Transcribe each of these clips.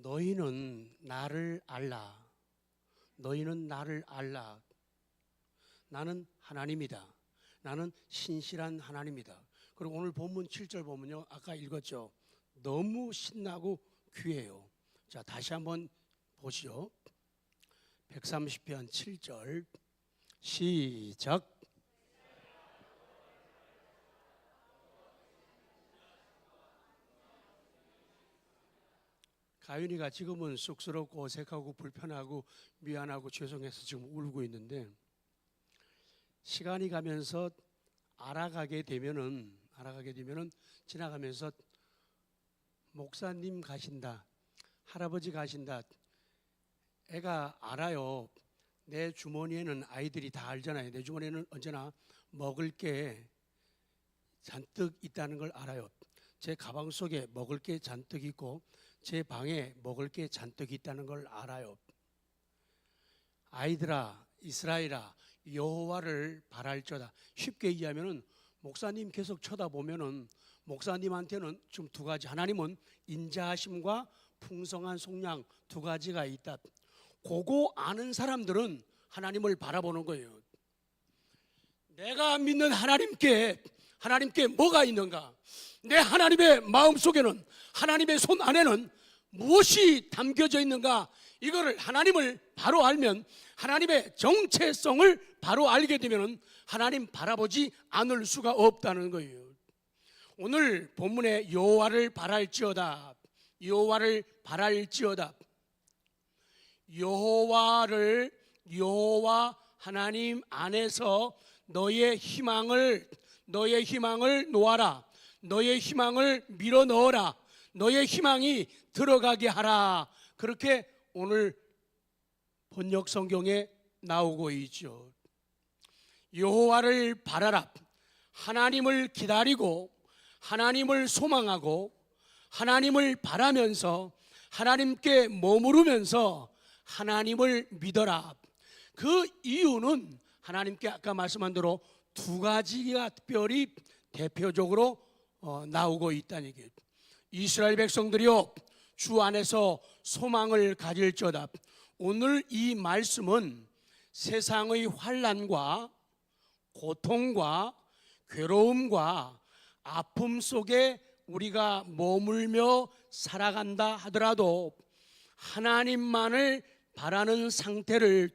너희는 나를 알라. 너희는 나를 알라. 나는 하나님이다. 나는 신실한 하나님이다. 그리고 오늘 본문 7절 보면요, 아까 읽었죠. 너무 신나고 귀해요. 자, 다시 한번 보시죠. 130편 7절 시작. 가윤이가 지금은 쑥스럽고 어색하고 불편하고 미안하고 죄송해서 지금 울고 있는데, 시간이 가면서 알아가게 되면은 지나가면서 목사님 가신다, 할아버지 가신다, 애가 알아요. 내 주머니에는 아이들이 다 알잖아요. 내 주머니에는 언제나 먹을 게 잔뜩 있다는 걸 알아요. 제 가방 속에 먹을 게 잔뜩 있고 제 방에 먹을 게 잔뜩 있다는 걸 알아요. 아이들아, 이스라엘아, 여호와를 바랄지어다. 쉽게 얘기하면은 목사님 계속 쳐다보면은 목사님한테는 좀 두 가지, 하나님은 인자하심과 풍성한 속량 두 가지가 있다. 그거 아는 사람들은 하나님을 바라보는 거예요. 내가 믿는 하나님께 뭐가 있는가? 내 하나님의 마음속에는, 하나님의 손 안에는 무엇이 담겨져 있는가? 이거를 하나님을 바로 알면, 하나님의 정체성을 바로 알게 되면 하나님 바라보지 않을 수가 없다는 거예요. 오늘 본문에 여호와를 바랄지어다, 여호와를 바랄지어다. 여호와 하나님 안에서 너의 희망을 놓아라. 너의 희망을 밀어 넣어라. 너의 희망이 들어가게 하라. 그렇게 오늘 번역 성경에 나오고 있죠. 여호와를 바라라. 하나님을 기다리고 하나님을 소망하고 하나님을 바라면서 하나님께 머무르면서 하나님을 믿어라. 그 이유는 하나님께 아까 말씀한 대로 두 가지가 특별히 대표적으로 나오고 있다는 얘기예요. 이스라엘 백성들이요, 주 안에서 소망을 가질지어다. 오늘 이 말씀은 세상의 환난과 고통과 괴로움과 아픔 속에 우리가 머물며 살아간다 하더라도 하나님만을 바라는 상태를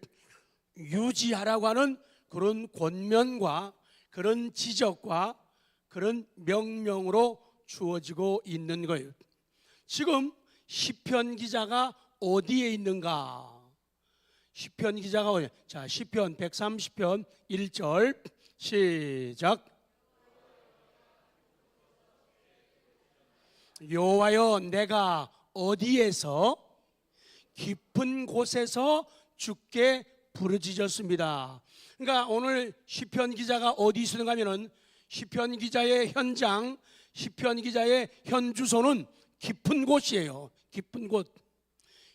유지하라고 하는 그런 권면과 그런 지적과 그런 명령으로 주어지고 있는 거예요. 지금 시편 기자가 어디에 있는가? 시편 기자가 어디에? 자, 시편 130편 1절 시작. 여호와여, 내가 어디에서 깊은 곳에서 주께 부르짖었습니다. 그러니까 오늘 시편 기자가 어디 있었는가 하면은 시편 기자의 현장, 시편 기자의 현주소는 깊은 곳이에요. 깊은 곳.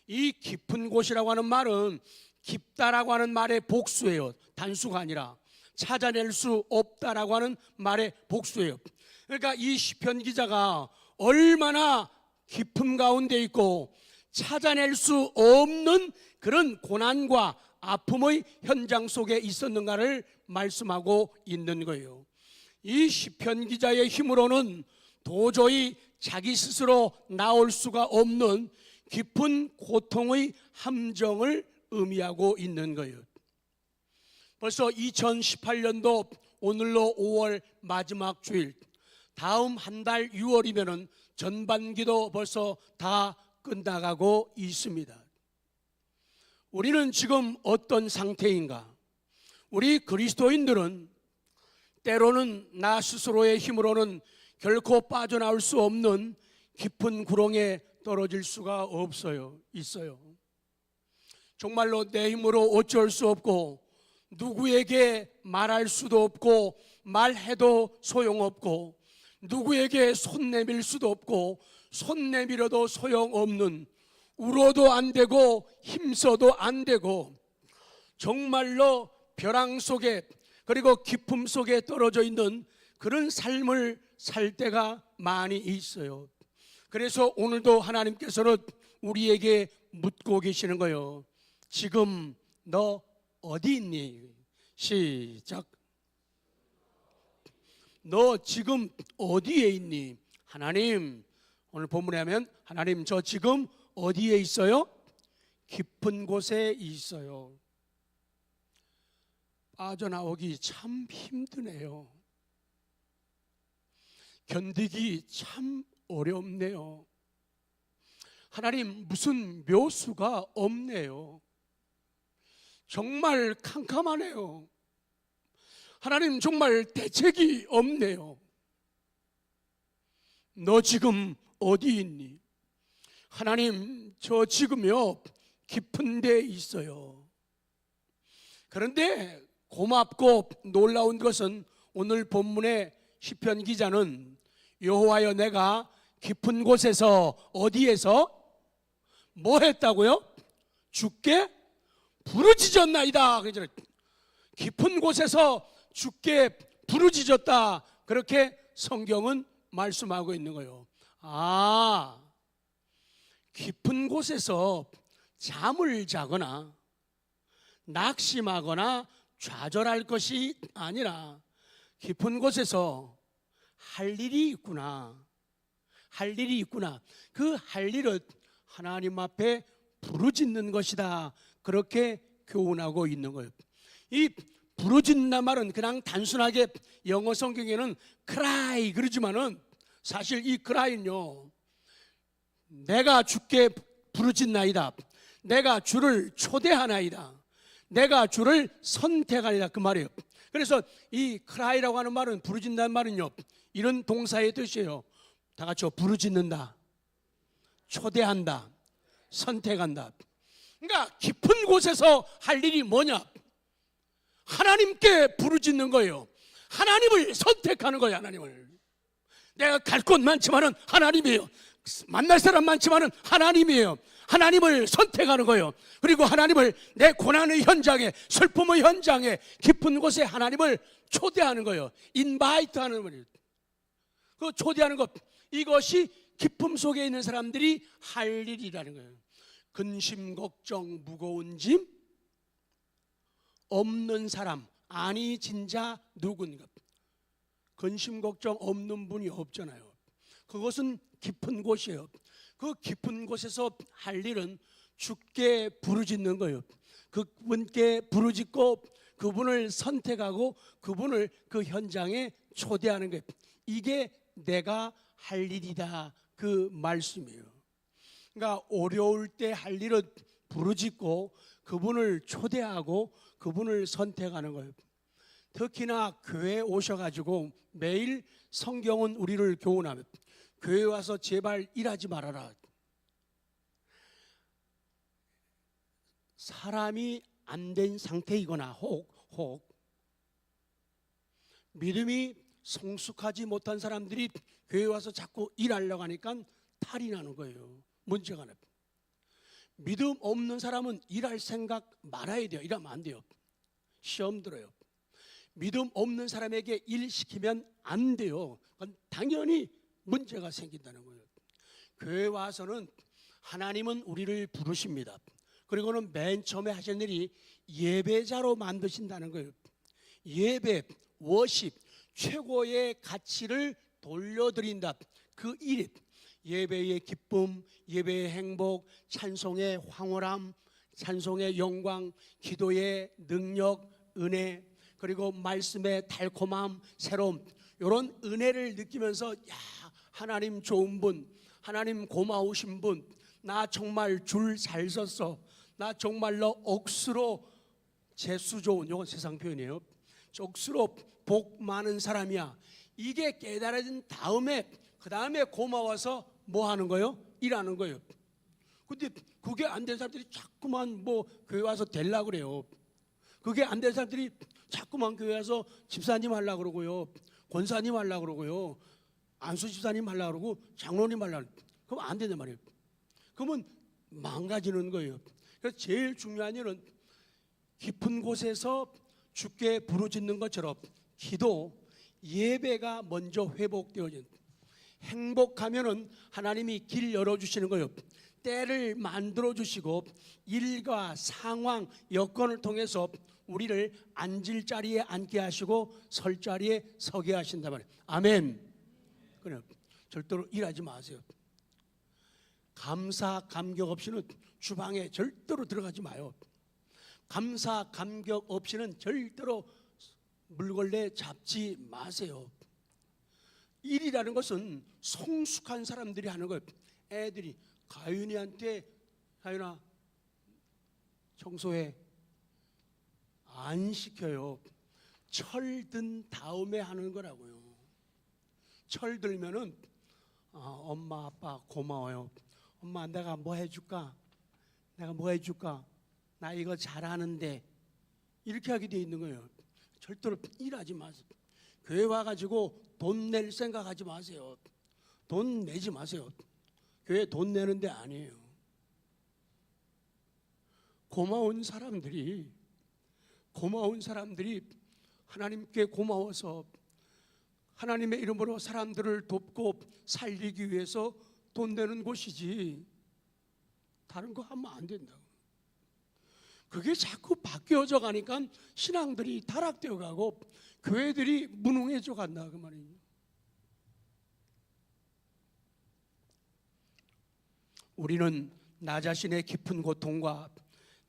이 깊은 곳이라고 하는 말은 깊다라고 하는 말의 복수예요. 단수가 아니라 찾아낼 수 없다라고 하는 말의 복수예요. 그러니까 이 시편 기자가 얼마나 깊음 가운데 있고 찾아낼 수 없는 그런 고난과 아픔의 현장 속에 있었는가를 말씀하고 있는 거예요. 이 시편 기자의 힘으로는 도저히 자기 스스로 나올 수가 없는 깊은 고통의 함정을 의미하고 있는 거예요. 벌써 2018년도 오늘로 5월 마지막 주일, 다음 한 달 6월이면은 전반기도 벌써 다 끝나가고 있습니다. 우리는 지금 어떤 상태인가? 우리 그리스도인들은 때로는 나 스스로의 힘으로는 결코 빠져나올 수 없는 깊은 구렁에 떨어질 수가 있어요. 정말로 내 힘으로 어쩔 수 없고 누구에게 말할 수도 없고 말해도 소용없고 누구에게 손 내밀 수도 없고 손 내밀어도 소용없는, 울어도 안 되고 힘써도 안 되고 정말로 벼랑 속에 그리고 깊음 속에 떨어져 있는 그런 삶을 살 때가 많이 있어요. 그래서 오늘도 하나님께서는 우리에게 묻고 계시는 거예요. 지금 너 어디 있니? 시작. 너 지금 어디에 있니? 하나님, 오늘 본문에 하면 하나님 저 지금 어디에 있어요? 깊은 곳에 있어요. 빠져나오기 참 힘드네요. 견디기 참 어렵네요. 하나님 무슨 묘수가 없네요. 정말 캄캄하네요. 하나님 정말 대책이 없네요. 너 지금 어디 있니? 하나님 저 지금요 깊은 데 있어요. 그런데 고맙고 놀라운 것은 오늘 본문의 시편 기자는 여호와여 내가 깊은 곳에서 어디에서 뭐 했다고요? 주께 부르짖었나이다. 깊은 곳에서 주께 부르짖었다. 그렇게 성경은 말씀하고 있는 거예요. 아, 깊은 곳에서 잠을 자거나 낙심하거나 좌절할 것이 아니라 깊은 곳에서 할 일이 있구나. 할 일이 있구나. 그 할 일은 하나님 앞에 부르짖는 것이다. 그렇게 교훈하고 있는 거예요. 이 부르짖는단 말은 그냥 단순하게 영어 성경에는 cry 그러지만은 사실 이 cry는요, 내가 주께 부르짖나이다. 내가 주를 초대하나이다. 내가 주를 선택하리라 그 말이에요. 그래서 이 cry라고 하는 말은 부르짖는다는 말은요 이런 동사의 뜻이에요. 다 같이 부르짖는다, 초대한다, 선택한다. 그러니까 깊은 곳에서 할 일이 뭐냐? 하나님께 부르짖는 거예요. 하나님을 선택하는 거예요. 하나님을. 내가 갈 곳 많지만은 하나님이에요. 만날 사람 많지만은 하나님이에요. 하나님을 선택하는 거예요. 그리고 하나님을 내 고난의 현장에, 슬픔의 현장에, 깊은 곳에 하나님을 초대하는 거예요. 인바이트 하는 거예요. 그 초대하는 것, 이것이 기쁨 속에 있는 사람들이 할 일이라는 거예요. 근심, 걱정, 무거운 짐 없는 사람, 아니 진짜 누군가. 근심, 걱정 없는 분이 없잖아요. 그것은 깊은 곳이에요. 그 깊은 곳에서 할 일은 주께 부르짖는 거예요. 그분께 부르짖고 그분을 선택하고 그분을 그 현장에 초대하는 거예요. 이게 내가 할 일이다 그 말씀이에요. 그러니까 어려울 때 할 일은 부르짖고 그분을 초대하고 그분을 선택하는 거예요. 특히나 교회에 오셔가지고 매일 성경은 우리를 교훈하며 교회 와서 제발 일하지 말아라. 사람이 안 된 상태이거나 혹 믿음이 성숙하지 못한 사람들이 교회 와서 자꾸 일하려고 하니까 탈이 나는 거예요. 문제가 나요. 믿음 없는 사람은 일할 생각 말아야 돼요. 일하면 안 돼요. 시험 들어요. 믿음 없는 사람에게 일 시키면 안 돼요. 그건 당연히 문제가 생긴다는 거예요. 교회 와서는 하나님은 우리를 부르십니다. 그리고는 맨 처음에 하신 일이 예배자로 만드신다는 거예요. 예배, 워십, 최고의 가치를 돌려드린다. 그 일, 예배의 기쁨, 예배의 행복, 찬송의 황홀함, 찬송의 영광, 기도의 능력, 은혜, 그리고 말씀의 달콤함, 새로움, 이런 은혜를 느끼면서 야, 하나님 좋은 분, 하나님 고마우신 분, 나 정말 줄 잘 섰어, 나 정말로 억수로 재수 좋은, 이건 세상 표현이에요. 억수로 복 많은 사람이야. 이게 깨달아진 다음에 그 다음에 고마워서 뭐 하는 거예요? 일하는 거예요. 근데 그게 안 된 사람들이 자꾸만 뭐 교회 와서 되려고 그래요. 그게 안 된 사람들이 자꾸만 교회 와서 집사님 하려고 그러고요, 권사님 하려고 그러고요, 안수 집사님 하려고 그러고 장로님 하려고 그러고. 그럼 안 된단 말이에요. 그러면 망가지는 거예요. 그래서 제일 중요한 일은 깊은 곳에서 주께 부르짖는 것처럼 기도, 예배가 먼저 회복되어진, 행복하면은 하나님이 길 열어주시는 거예요. 때를 만들어 주시고 일과 상황, 여건을 통해서 우리를 앉을 자리에 앉게 하시고 설 자리에 서게 하신단 말이에요. 아멘. 그래, 절대로 일하지 마세요. 감사 감격 없이는 주방에 절대로 들어가지 마요. 감사 감격 없이는 절대로 물걸레 잡지 마세요. 일이라는 것은 성숙한 사람들이 하는 거예요. 애들이 가윤이한테 가윤아 청소해 안 시켜요. 철든 다음에 하는 거라고요. 철들면은 엄마 아빠 고마워요. 엄마 내가 뭐 해줄까? 내가 뭐 해줄까? 나 이거 잘하는데 이렇게 하게 돼 있는 거예요. 절대로 일하지 마세요. 교회 와가지고 돈 낼 생각하지 마세요. 돈 내지 마세요. 교회 돈 내는 데 아니에요. 고마운 사람들이 하나님께 고마워서 하나님의 이름으로 사람들을 돕고 살리기 위해서 돈 내는 곳이지 다른 거 하면 안 된다고. 그게 자꾸 바뀌어져 가니까 신앙들이 타락되어 가고 교회들이 무능해져 간다 그 말이에요. 우리는 나 자신의 깊은 고통과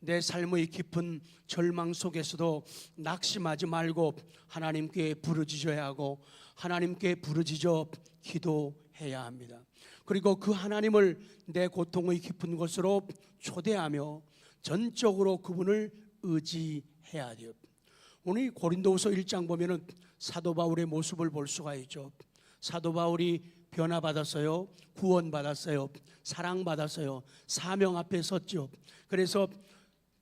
내 삶의 깊은 절망 속에서도 낙심하지 말고 하나님께 부르짖어야 하고 하나님께 부르짖어 기도해야 합니다. 그리고 그 하나님을 내 고통의 깊은 곳으로 초대하며 전적으로 그분을 의지해야 돼요. 오늘 고린도후서 1장 보면은 사도 바울의 모습을 볼 수가 있죠. 사도 바울이 변화받았어요. 구원받았어요. 사랑받았어요. 사명 앞에 섰죠. 그래서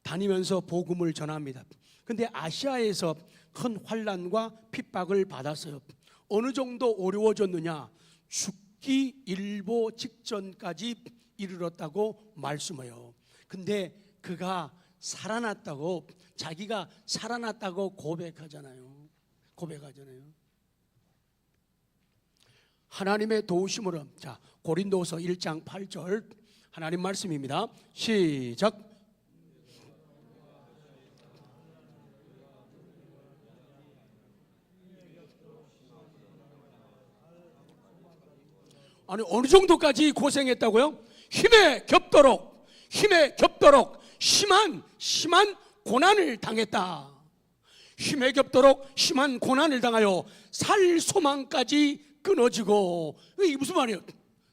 다니면서 복음을 전합니다. 근데 아시아에서 큰 환난과 핍박을 받았어요. 어느 정도 어려워졌느냐? 죽기 일보 직전까지 이르렀다고 말씀해요. 근데 그가 살아났다고, 자기가 살아났다고 고백하잖아요. 하나님의 도우심으로. 자, 고린도서 1장 8절 하나님 말씀입니다. 시작. 아니 어느 정도까지 고생했다고요? 힘에 겹도록 심한 고난을 당했다. 힘에 겹도록 심한 고난을 당하여 살 소망까지 끊어지고. 이게 무슨 말이에요?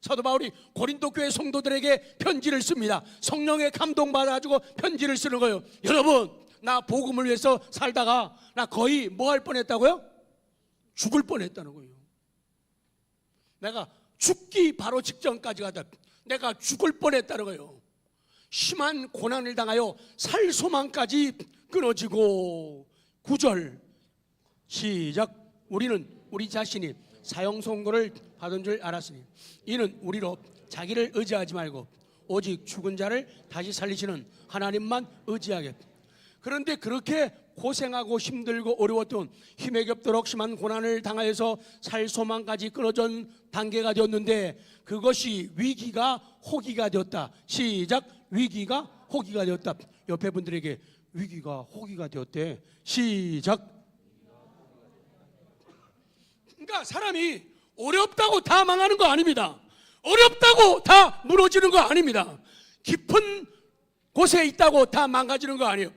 사도 바울이 고린도 교회 성도들에게 편지를 씁니다. 성령의 감동받아가지고 편지를 쓰는 거예요. 여러분, 나 복음을 위해서 살다가 나 거의 뭐 할 뻔했다고요? 죽을 뻔했다는 거예요. 내가 죽기 바로 직전까지 가다 내가 죽을 뻔했다는 거예요. 심한 고난을 당하여 살 소망까지 끊어지고. 9절 시작. 우리는 우리 자신이 사형 선고를 받은 줄 알았으니 이는 우리로 자기를 의지하지 말고 오직 죽은 자를 다시 살리시는 하나님만 의지하게. 그런데 그렇게 고생하고 힘들고 어려웠던 힘에 겹도록 심한 고난을 당하여서 살 소망까지 끊어진 단계가 되었는데 그것이 위기가 호기가 되었다. 시작. 위기가 호기가 되었다. 옆에 분들에게 위기가 호기가 되었대. 시작. 그러니까 사람이 어렵다고 다 망하는 거 아닙니다. 어렵다고 다 무너지는 거 아닙니다. 깊은 곳에 있다고 다 망가지는 거 아니에요.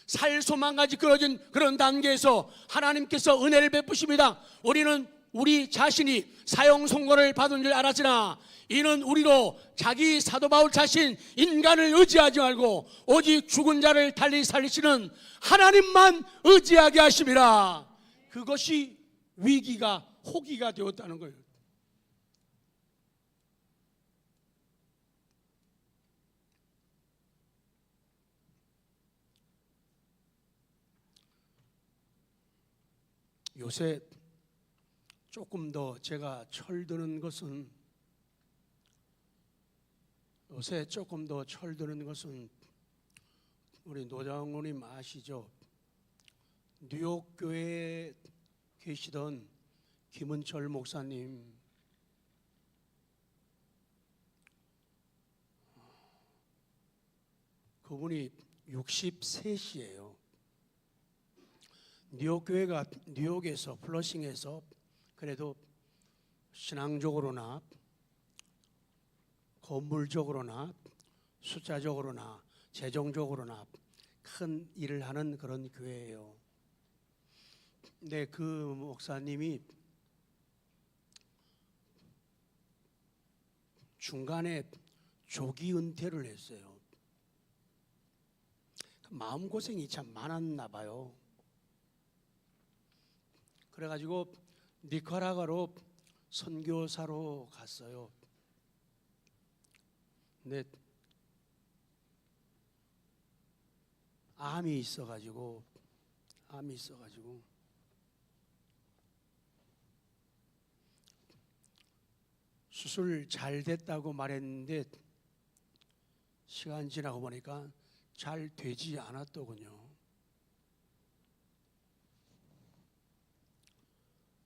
살 소망까지 끊어진 그런 단계에서 하나님께서 은혜를 베푸십니다. 우리는 우리 자신이 사형 선고를 받은 줄 알았으나 이는 우리로 자기 사도 바울 자신 인간을 의지하지 말고 오직 죽은 자를 달리 살리시는 하나님만 의지하게 하심이라. 그것이 위기가 호기가 되었다는 거예요. 요새 조금 더 제가 철드는 것은 우리 노장로님 아시죠? 뉴욕 교회에 계시던 김은철 목사님, 그분이 63이에요. 뉴욕 교회가 뉴욕에서 플러싱에서 그래도 신앙적으로나 건물적으로나 숫자적으로나 재정적으로나 큰 일을 하는 그런 교회예요. 근데 그 목사님이 중간에 조기 은퇴를 했어요. 마음고생이 참 많았나 봐요. 그래가지고 니카라과로 선교사로 갔어요. 근데 암이 있어가지고 수술 잘 됐다고 말했는데 시간 지나고 보니까 잘 되지 않았더군요.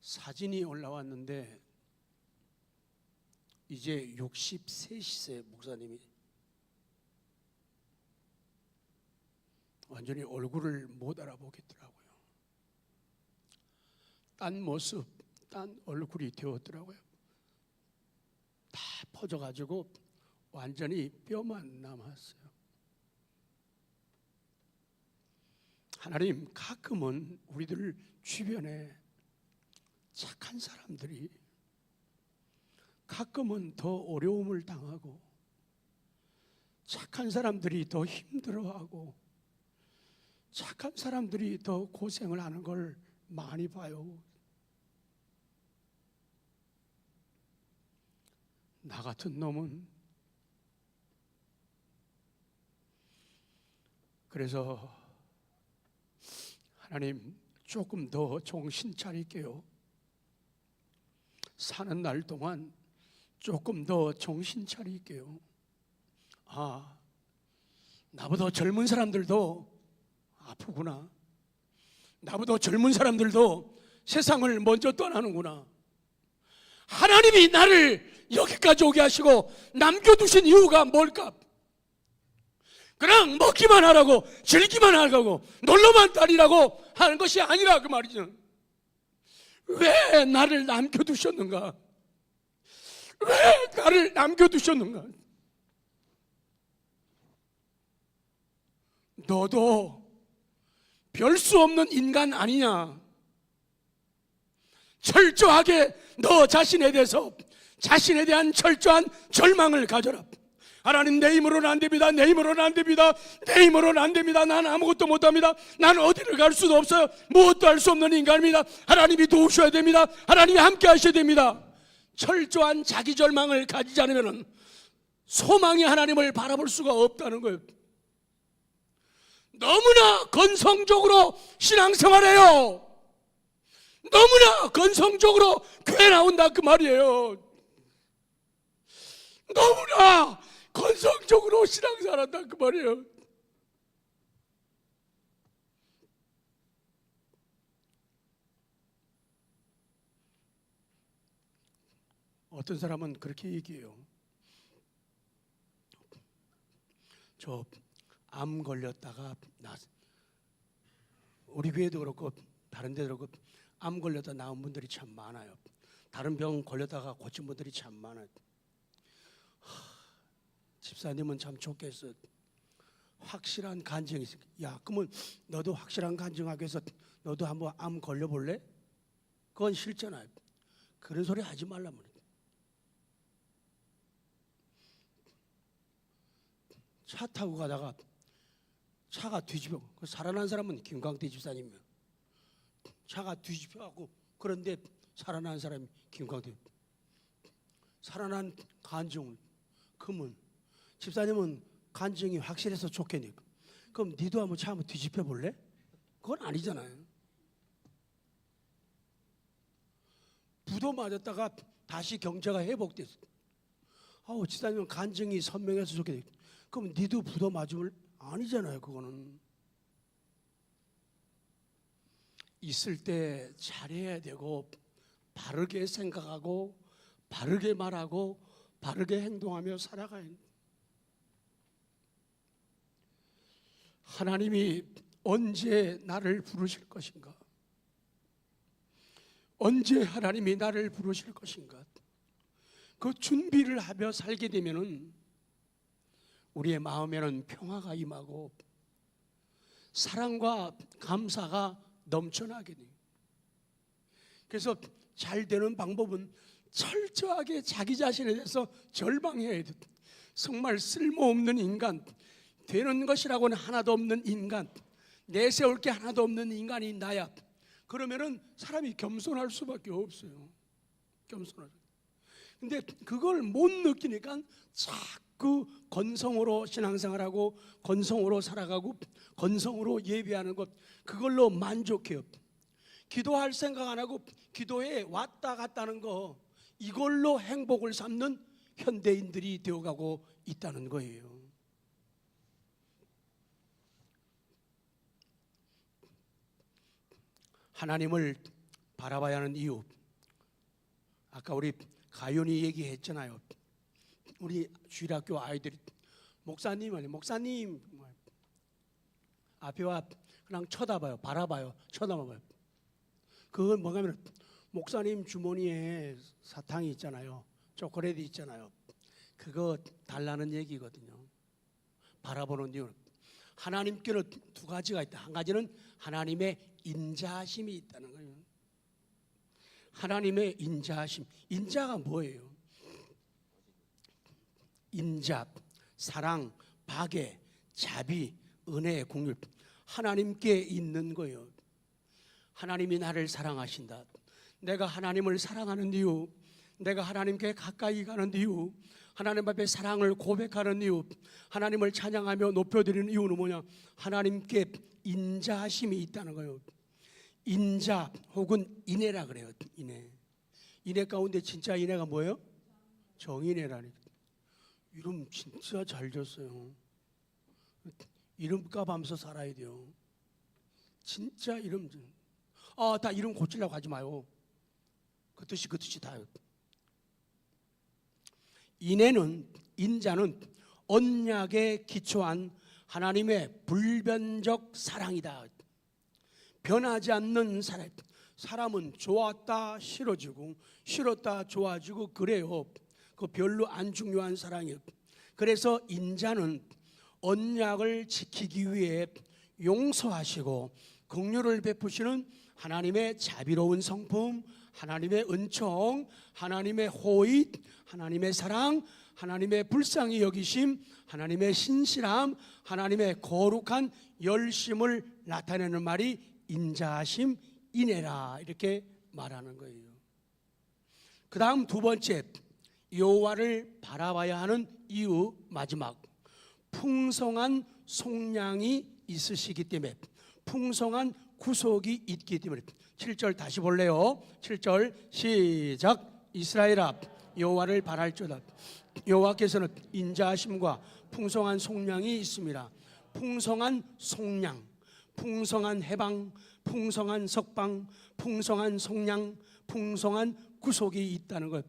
사진이 올라왔는데 이제 63세 목사님이 완전히 얼굴을 못 알아보겠더라고요. 딴 모습, 딴 얼굴이 되었더라고요. 다 퍼져가지고 완전히 뼈만 남았어요. 하나님, 가끔은 우리들 주변에 착한 사람들이 가끔은 더 어려움을 당하고 착한 사람들이 더 힘들어하고 착한 사람들이 더 고생을 하는 걸 많이 봐요. 나 같은 놈은 그래서 하나님 조금 더 정신 차릴게요. 사는 날 동안 조금 더 정신 차릴게요. 나보다 젊은 사람들도 아프구나. 나보다 젊은 사람들도 세상을 먼저 떠나는구나. 하나님이 나를 여기까지 오게 하시고 남겨두신 이유가 뭘까? 그냥 먹기만 하라고 즐기만 하라고 놀러만 다니라고 하는 것이 아니라 그 말이죠. 왜 나를 남겨두셨는가? 왜 나를 남겨두셨는가? 너도 별 수 없는 인간 아니냐? 철저하게 너 자신에 대해서 자신에 대한 철저한 절망을 가져라. 하나님, 내 힘으로는 안 됩니다. 내 힘으로는 안 됩니다. 내 힘으로는 안 됩니다. 나는 아무것도 못합니다. 나는 어디를 갈 수도 없어요. 무엇도 할 수 없는 인간입니다. 하나님이 도우셔야 됩니다. 하나님이 함께 하셔야 됩니다. 철저한 자기 절망을 가지지 않으면 소망이 하나님을 바라볼 수가 없다는 거예요. 너무나 건성적으로 신앙생활해요. 너무나 건성적으로 교회 나온다 그 말이에요. 너무나 건성적으로 신앙생활한다 그 말이에요. 어떤 사람은 그렇게 얘기해요. 저 암 걸렸다가 우리 교회도 그렇고 다른 데도 그렇고 암 걸렸다 나온 분들이 참 많아요. 다른 병 걸렸다가 고친 분들이 참 많아요. 집사님은 참 좋겠어. 확실한 간증이 있어. 야, 그러면 너도 확실한 간증하기 위해서 너도 한번 암 걸려볼래? 그건 싫잖아요. 그런 소리 하지 말란 말이야. 차 타고 가다가 차가 뒤집어. 살아난 사람은 김광태 집사님이에요. 차가 뒤집혀갖고 그런데 살아난 사람이 김광태. 살아난 간증을. 그러면 집사님은 간증이 확실해서 좋겠니? 그럼 니도 한번 차 한번 뒤집혀 볼래? 그건 아니잖아요. 부도 맞았다가 다시 경제가 회복됐어. 집사님은 간증이 선명해서 좋겠니? 그럼 니도 부도 맞으면 아니잖아요. 그거는 있을 때 잘해야 되고 바르게 생각하고 바르게 말하고 바르게 행동하며 살아가야 돼. 하나님이 언제 나를 부르실 것인가? 언제 하나님이 나를 부르실 것인가? 그 준비를 하며 살게 되면은 우리의 마음에는 평화가 임하고 사랑과 감사가 넘쳐나게 돼요. 그래서 잘 되는 방법은 철저하게 자기 자신에 대해서 절망해야 돼요. 정말 쓸모없는 인간, 되는 것이라고는 하나도 없는 인간, 내세울 게 하나도 없는 인간이 나야. 그러면은 사람이 겸손할 수밖에 없어요. 겸손할. 근데 그걸 못 느끼니까 자꾸 건성으로 신앙생활하고 건성으로 살아가고 건성으로 예배하는 것, 그걸로 만족해요. 기도할 생각 안 하고 기도에 왔다 갔다는 거, 이걸로 행복을 삼는 현대인들이 되어가고 있다는 거예요. 하나님을 바라봐야 하는 이유, 아까 우리 가연이 얘기했잖아요. 우리 주일학교 아이들이 목사님 앞에 와 그냥 쳐다봐요. 바라봐요. 쳐다봐요. 그건 뭐냐면 목사님 주머니에 사탕이 있잖아요. 초콜릿이 있잖아요. 그거 달라는 얘기거든요. 바라보는 이유는 하나님께는 두 가지가 있다. 한 가지는 하나님의 인자하심이 있다는 거예요. 하나님의 인자하심. 인자가 뭐예요? 인자, 사랑, 박애, 자비, 은혜, 긍휼, 하나님께 있는 거예요. 하나님이 나를 사랑하신다. 내가 하나님을 사랑하는 이유, 내가 하나님께 가까이 가는 이유, 하나님 앞에 사랑을 고백하는 이유, 하나님을 찬양하며 높여드리는 이유는 뭐냐? 하나님께 인자하심이 있다는 거예요. 인자 혹은 인애라 그래요. 인애 가운데 진짜 인애가 뭐예요? 정인애라니까. 이름 진짜 잘 졌어요. 이름값 하면서 살아야 돼요. 진짜 이름. 다 이름 고치려고 하지 마요. 그 뜻이 다요. 인자는 언약에 기초한 하나님의 불변적 사랑이다. 변하지 않는 사랑. 사람은 좋았다 싫어지고 싫었다 좋아지고 그래요. 그 별로 안 중요한 사랑이에요. 그래서 인자는 언약을 지키기 위해 용서하시고 긍휼을 베푸시는 하나님의 자비로운 성품, 하나님의 은총, 하나님의 호의, 하나님의 사랑, 하나님의 불쌍히 여기심, 하나님의 신실함, 하나님의 거룩한 열심을 나타내는 말이 인자하심, 인애라 이렇게 말하는 거예요. 그 다음 두 번째, 여호와를 바라봐야 하는 이유, 마지막, 풍성한 속량이 있으시기 때문에, 풍성한 구속이 있기 때문에. 7절 다시 볼래요? 7절 시작. 이스라엘아 여호와를 바랄지어다. 여호와께서는 인자하심과 풍성한 속량이 있습니다. 풍성한 속량, 풍성한 해방, 풍성한 석방, 풍성한 속량, 풍성한 구속이 있다는 것.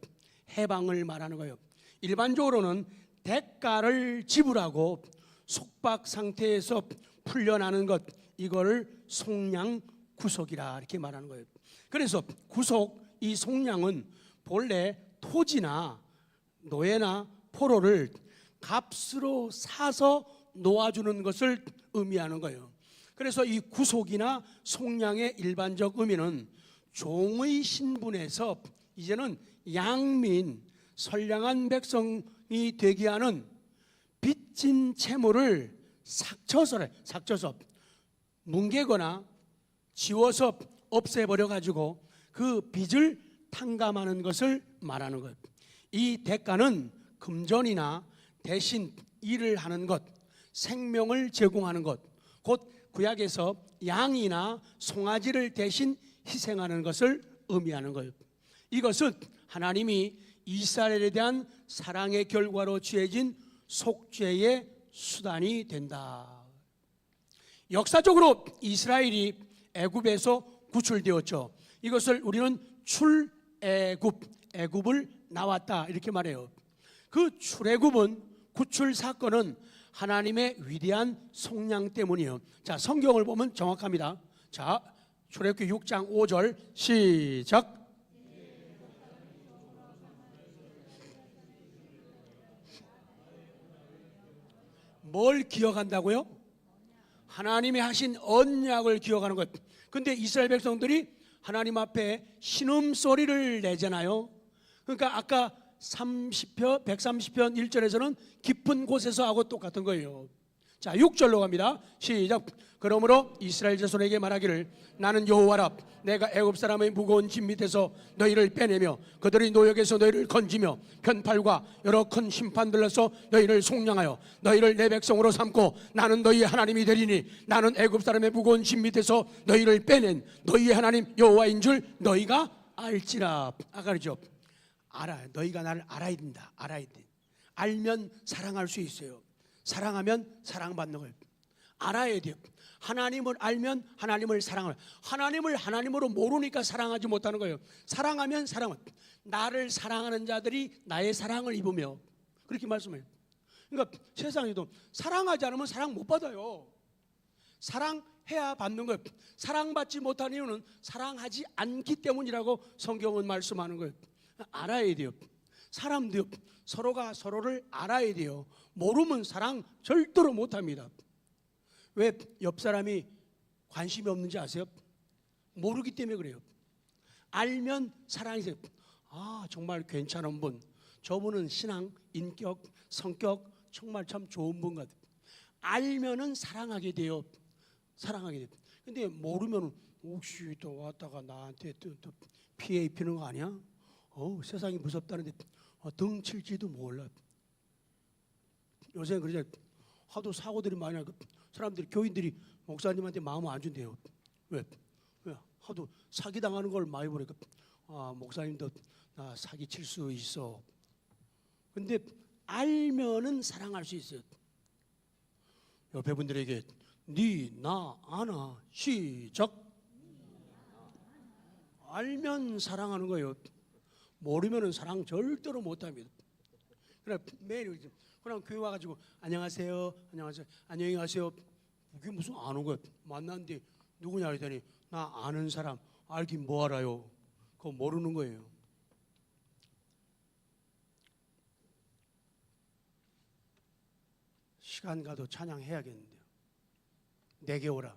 해방을 말하는 거예요. 일반적으로는 대가를 지불하고 속박 상태에서 풀려나는 것, 이거를 속량 구속이라 이렇게 말하는 거예요. 그래서 구속, 이 속량은 본래 토지나 노예나 포로를 값으로 사서 놓아주는 것을 의미하는 거예요. 그래서 이 구속이나 속량의 일반적 의미는 종의 신분에서 이제는 양민, 선량한 백성이 되게 하는 빚진 채무를 삭쳐서 뭉개거나 지워서 없애버려 가지고 그 빚을 탕감하는 것을 말하는 것. 이 대가는 금전이나 대신 일을 하는 것, 생명을 제공하는 것, 곧 구약에서 양이나 송아지를 대신 희생하는 것을 의미하는 거예요. 이것은 하나님이 이스라엘에 대한 사랑의 결과로 취해진 속죄의 수단이 된다. 역사적으로 이스라엘이 애굽에서 구출되었죠. 이것을 우리는 출애굽, 애굽을 나왔다 이렇게 말해요. 그 출애굽은 구출 사건은 하나님의 위대한 속량 때문이에요. 자, 성경을 보면 정확합니다. 자, 출애굽기 6장 5절 시작. 뭘 기억한다고요? 하나님이 하신 언약을 기억하는 것. 근데 이스라엘 백성들이 하나님 앞에 신음소리를 내잖아요. 그러니까 아까 130편 1절에서는 깊은 곳에서 하고 똑같은 거예요. 자, 6절로 갑니다. 시작. 그러므로 이스라엘 자손에게 말하기를 나는 여호와라. 내가 애굽 사람의 무거운 짐 밑에서 너희를 빼내며 그들의 노역에서 너희를 건지며 편팔과 여러 큰 심판들로서 너희를 속량하여 너희를 내 백성으로 삼고 나는 너희의 하나님이 되리니 나는 애굽 사람의 무거운 짐 밑에서 너희를 빼낸 너희의 하나님 여호와인 줄 너희가 알지라. 아까죠. 알아. 너희가 나를 알아야 된다. 알아야 돼. 알면 사랑할 수 있어요. 사랑하면 사랑받는 거예요. 알아야 돼요. 하나님을 알면 하나님을 사랑을. 하나님을 하나님으로 모르니까 사랑하지 못하는 거예요. 사랑하면 사랑을. 나를 사랑하는 자들이 나의 사랑을 입으며 그렇게 말씀해요. 그러니까 세상에도 사랑하지 않으면 사랑 못 받아요. 사랑해야 받는 거예요. 사랑받지 못한 이유는 사랑하지 않기 때문이라고 성경은 말씀하는 거예요. 알아야 돼요. 사람들 서로가 서로를 알아야 돼요. 모르면 사랑 절대로 못합니다. 왜 옆 사람이 관심이 없는지 아세요? 모르기 때문에 그래요. 알면 사랑이세요. 아, 정말 괜찮은 분, 저분은 신앙, 인격, 성격 정말 참 좋은 분 같아요. 알면은 사랑하게 돼요. 사랑하게 돼요. 근데 모르면 혹시 또 왔다가 나한테 또 피해 입히는 거 아니야? 세상이 무섭다는데 등 칠지도 몰라. 요새 그러잖아요. 하도 사고들이 많이 나고 사람들이 교인들이 목사님한테 마음을 안 준대요. 왜? 하도 사기 당하는 걸 많이 보니까 목사님도 나 사기 칠 수 있어. 근데 알면은 사랑할 수 있어요. 옆에 분들에게 니, 나, 아나 시작. 알면 사랑하는 거예요. 모르면은 사랑 절대로 못합니다. 그래 매일 그냥 교회 와가지고 안녕하세요, 안녕하세요, 안녕히 가세요. 그게 무슨 아는 거야? 만났는데 누구냐 그랬더니 나 아는 사람. 알긴 뭐 알아요? 그거 모르는 거예요. 시간 가도 찬양해야겠는데요. 내게 오라.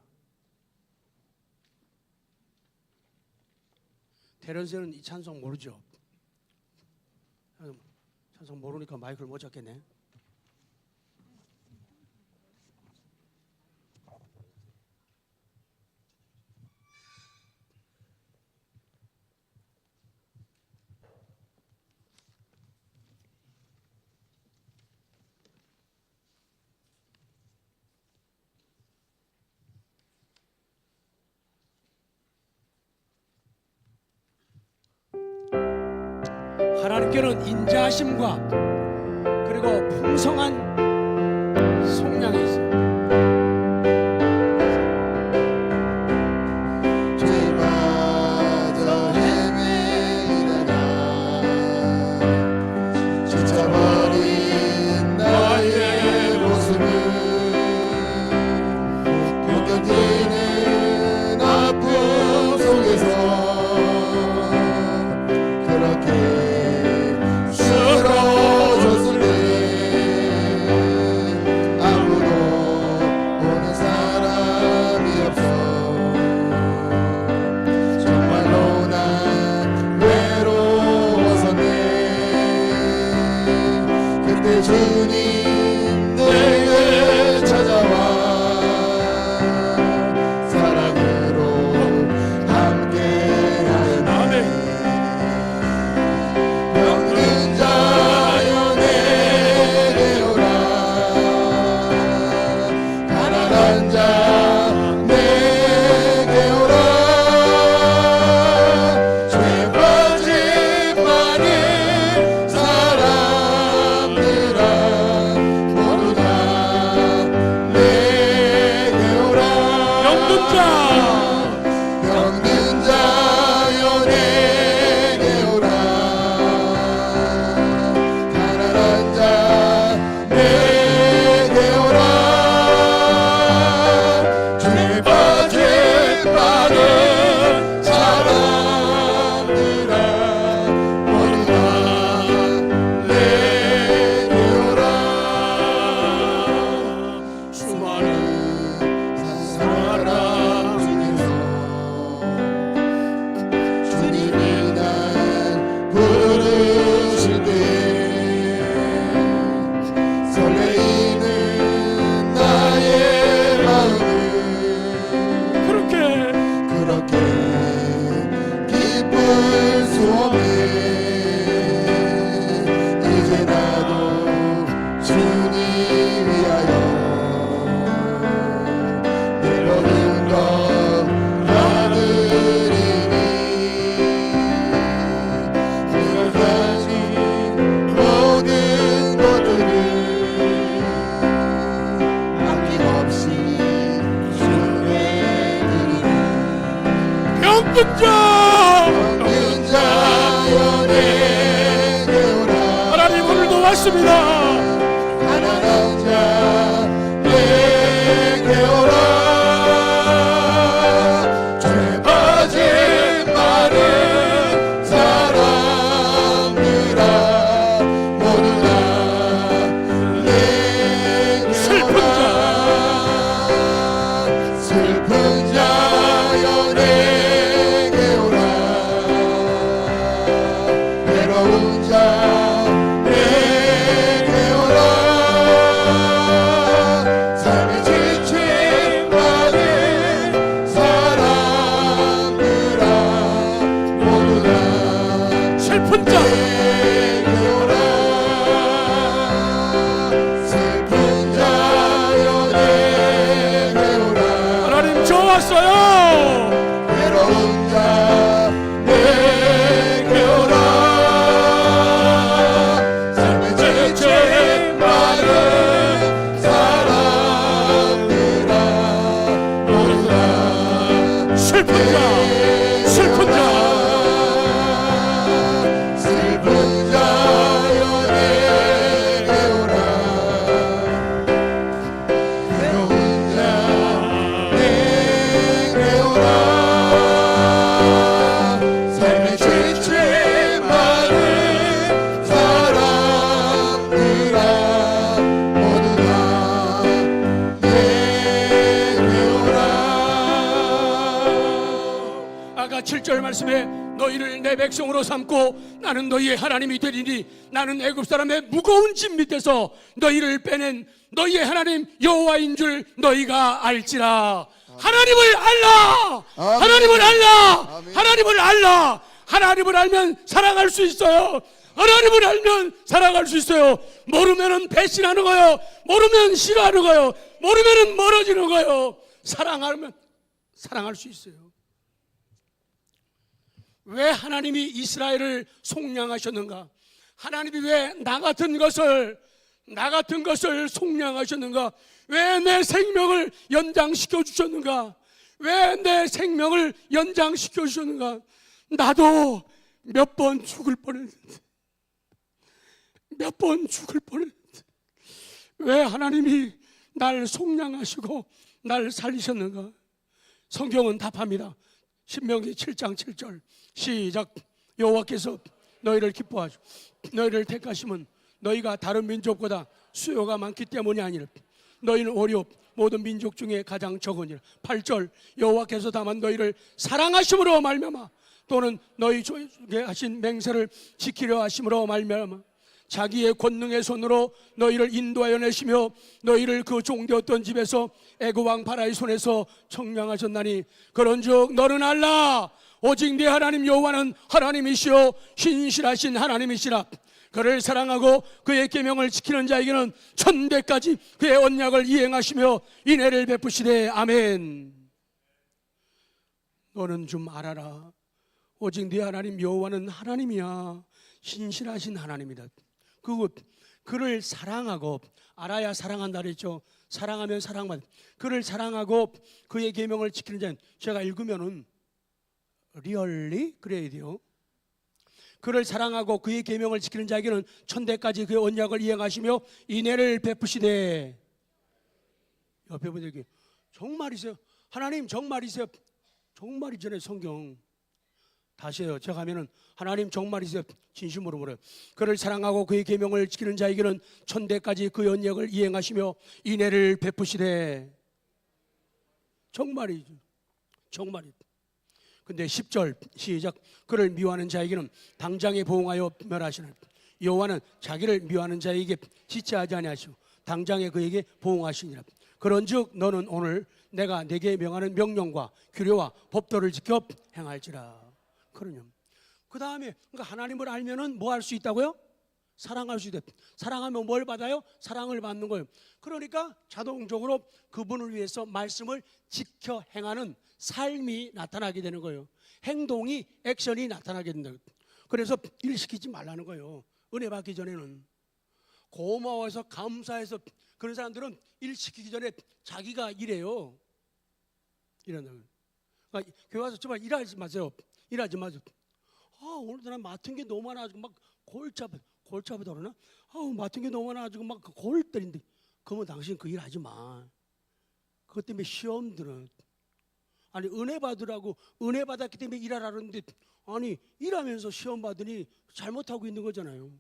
대련세는 이 찬송 모르죠? 찬송 모르니까 마이크를 못 잡겠네. 하나님께는 인자하심과 그리고 풍성한 속량이 있어요. 죄마저 헤매이다가 지쳐버린 나의 모습을 못 견디는 아픔 속에서 그렇게 쓰러졌을 때 자 병든 자여 내게 오라. 하나님 오늘도 왔습니다. 가난한 자 내게 오라. 죄 빠진 많은 사람들아 모두 다 내게 슬픈 오라. 슬픈 자여 내게 오라. 외로운 자 내게 오라. 삶에 지친 많은 사람들아 모두 다 슬픈 자 내게 오라. 슬픈 자여 내게 오라. 하나님 저 왔어요. 외로운 자 내게 오라. 삶에 지친 많은 사람들아 모두 다 슬픈 자 슬픈 자 슬픈 자여 내게 오라. 외로운 자 내게 오라. 삶에 지친 많은 사람들아 모두 다 내게 오라. 아까 7절 말씀에 너희를 내 백성으로 삼고 나는 너희의 하나님이 되리니 나는 애굽 사람의 무거운 짐 밑에서 너희를 빼낸 너희의 하나님 여호와인 줄 너희가 알지라. 하나님을 알라. 아멘. 하나님을 알라. 아멘. 하나님을 알라. 하나님을 알면 살아갈 수 있어요. 하나님을 알면 살아갈 수 있어요. 모르면은 배신하는 거예요. 모르면 싫어하는 거예요. 모르면은 멀어지는 거예요. 사랑하면 사랑할 수 있어요. 왜 하나님이 이스라엘을 속량하셨는가? 하나님이 왜 나 같은 것을 속량하셨는가? 왜 내 생명을 연장시켜 주셨는가? 왜 내 생명을 연장시켜 주셨는가? 나도 몇 번 죽을 뻔했는데, 왜 하나님이 날 속량하시고 날 살리셨는가? 성경은 답합니다. 신명기 7장 7절 시작. 여호와께서 너희를 기뻐하시고 너희를 택하심은 너희가 다른 민족보다 수요가 많기 때문이 아니라 너희는 오히려 모든 민족 중에 가장 적으니라. 8절 여호와께서 다만 너희를 사랑하심으로 말미암아 또는 너희 주에게 하신 맹세를 지키려 하심으로 말미암아 자기의 권능의 손으로 너희를 인도하여 내시며 너희를 그 종되었던 집에서 애굽 왕 바라의 손에서 청량하셨나니 그런즉 너는 알라. 오직 네 하나님 여호와는 하나님이시요 신실하신 하나님이시라. 그를 사랑하고 그의 계명을 지키는 자에게는 천대까지 그의 언약을 이행하시며 인애를 베푸시되 아멘. 너는 좀 알아라. 오직 네 하나님 여호와는 하나님이야. 신실하신 하나님이다. 그를 사랑하고 알아야 사랑한다 그랬죠. 사랑하면 사랑받. 그를 사랑하고 그의 계명을 지키는 자는 제가 읽으면은 리얼리 그래야 돼요. 그를 사랑하고 그의 계명을 지키는 자에게는 천대까지 그의 언약을 이행하시며 인애를 베푸시되. 옆에 분에게 정말이세요? 하나님 정말이세요? 정말이잖아요. 성경 다시 해요. 제가 하면은 하나님 정말이세요? 진심으로 물어요. 그를 사랑하고 그의 계명을 지키는 자에게는 천대까지 그의 언약을 이행하시며 인애를 베푸시되. 정말이죠. 정말이. 근데 10절 시작. 그를 미워하는 자에게는 당장에 보응하여 멸하시는 여호와는 자기를 미워하는 자에게 지체하지 아니하시고 당장에 그에게 보응하시니라. 그런즉 너는 오늘 내가 네게 명하는 명령과 규례와 법도를 지켜 행할지라. 그러냐. 그 다음에 그러니까 하나님을 알면은 뭐 할 수 있다고요? 사랑할 수 있다. 사랑하면 뭘 받아요? 사랑을 받는 거예요. 그러니까 자동적으로 그분을 위해서 말씀을 지켜 행하는 삶이 나타나게 되는 거예요. 행동이, 액션이 나타나게 된다. 그래서 일 시키지 말라는 거예요. 은혜 받기 전에는. 고마워해서 감사해서 그런 사람들은 일 시키기 전에 자기가 일해요. 이런다. 그러니까 교회 와서 정말 일하지 마세요. 일하지 마세요. 오늘도 난 맡은 게 너무 많아가지고 막 골잡이다 그러나? 맡은 게 너무 많아가지고 막 골 때린데. 그러면 당신 그 일 하지 마. 그것 때문에 시험들은 아니 은혜 받으라고 은혜 받았기 때문에 일하라는데 아니 일하면서 시험 받으니 잘못하고 있는 거잖아요.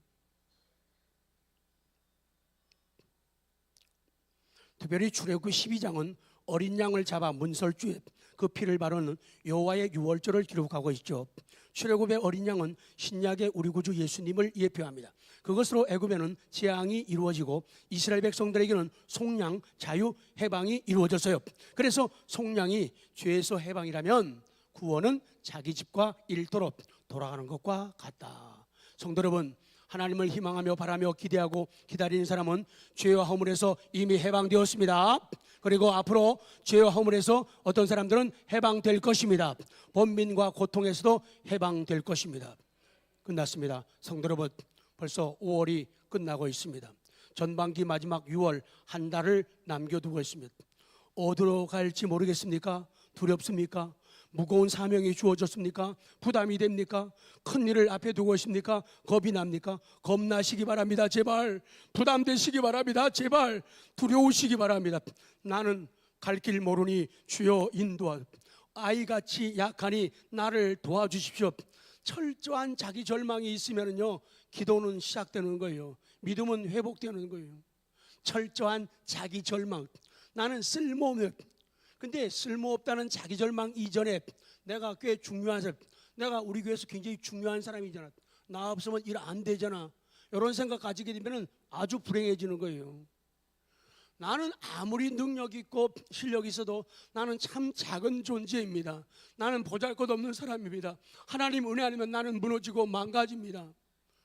특별히 출애굽기 12장은 어린 양을 잡아 문설주에 그 피를 바르는 여호와의 유월절을 기록하고 있죠. 출애굽의 어린 양은 신약의 우리 구주 예수님을 예표합니다. 그것으로 애굽에는 재앙이 이루어지고 이스라엘 백성들에게는 속량, 자유, 해방이 이루어졌어요. 그래서 속량이 죄에서 해방이라면 구원은 자기 집과 일터로 돌아가는 것과 같다. 성도 여러분, 하나님을 희망하며 바라며 기대하고 기다리는 사람은 죄와 허물에서 이미 해방되었습니다. 그리고 앞으로 죄와 허물에서 어떤 사람들은 해방될 것입니다. 번민과 고통에서도 해방될 것입니다. 끝났습니다. 성도 여러분, 벌써 5월이 끝나고 있습니다. 전반기 마지막 6월 한 달을 남겨두고 있습니다. 어디로 갈지 모르겠습니까? 두렵습니까? 무거운 사명이 주어졌습니까? 부담이 됩니까? 큰 일을 앞에 두고 있습니까? 겁이 납니까? 겁나시기 바랍니다. 제발 부담되시기 바랍니다. 제발 두려우시기 바랍니다. 나는 갈 길 모르니 주여 인도하. 아이같이 약하니 나를 도와주십시오. 철저한 자기 절망이 있으면요 기도는 시작되는 거예요. 믿음은 회복되는 거예요. 철저한 자기 절망. 나는 쓸모없는. 근데 쓸모없다는 자기 절망 이전에 내가 꽤 중요한 사람, 내가 우리 교회에서 굉장히 중요한 사람이잖아. 나 없으면 일 안 되잖아. 이런 생각 가지게 되면 아주 불행해지는 거예요. 나는 아무리 능력 있고 실력이 있어도 나는 참 작은 존재입니다. 나는 보잘것없는 사람입니다. 하나님 은혜 아니면 나는 무너지고 망가집니다.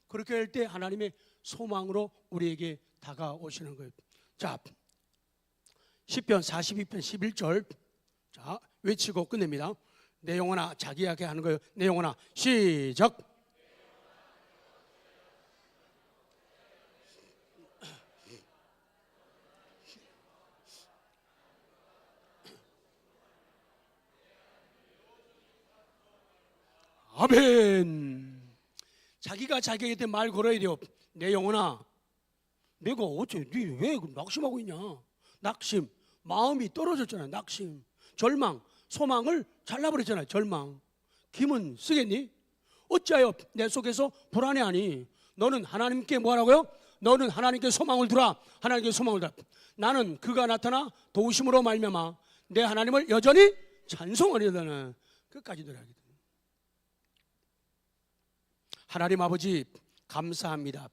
그렇게 할 때 하나님의 소망으로 우리에게 다가오시는 거예요. 자, 시편 42편 11절 자 외치고 끝냅니다. 내 영혼아 자기 이야기 하는 거예요. 내 영혼아 시작. 아멘. 자기가 자기에게 말 걸어야 돼요. 내 영혼아 내가 어째 왜 낙심하고 있냐. 낙심, 마음이 떨어졌잖아요. 낙심, 절망, 소망을 잘라버렸잖아요. 절망. 김은 쓰겠니? 어찌하여 내 속에서 불안해하니? 너는 하나님께 뭐하라고요? 너는 하나님께 소망을 두라. 하나님께 소망을 두라. 나는 그가 나타나 도우심으로 말미암아 내 하나님을 여전히 찬송하리로다. 끝까지 들어야 돼. 하나님 아버지 감사합니다.